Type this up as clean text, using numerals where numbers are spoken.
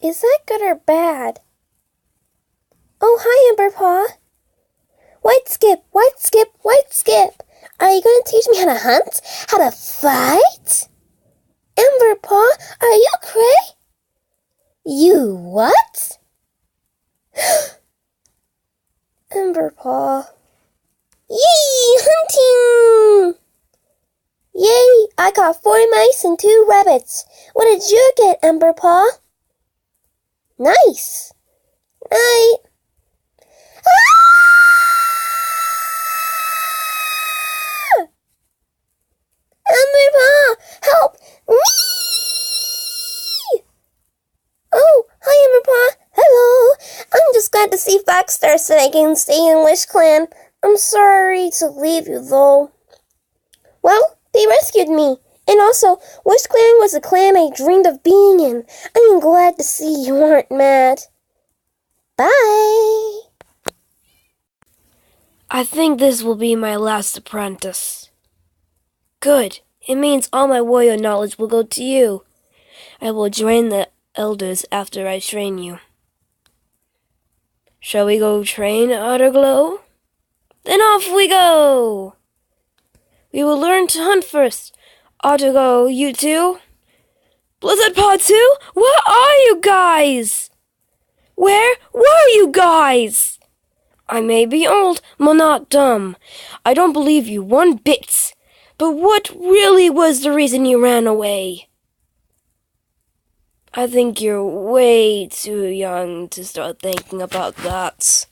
Is that good or bad? Oh, hi, WhiteSkip. WhiteSkip. Are you going to teach me how to hunt? How to fight? WhiteSkip, are you cray? You what? WhiteSkip. Yay, hunting! Yay, I caught 4 mice and 2 rabbits. What did you get, WhiteSkip? Nice. Night. WhiteSkip, help me! Oh, hi, WhiteSkip. Hello. I'm just glad to see Foxstar so I can stay in Wish Clan. I'm sorry to leave you, though. Well, they rescued me. And also, Wish Clan was a clan I dreamed of being in. I am glad to see you aren't mad. Bye. I think this will be my last apprentice. Good. It means all my warrior knowledge will go to you. I will join the elders after I train you. Shall we go train, Otterglow? Then off we go! We will learn to hunt first. Otterglow, you too? BlizzardPaw too? Where are you guys? Where were you guys? I may be old, but not dumb. I don't believe you one bit. But what really was the reason you ran away? I think you're way too young to start thinking about that.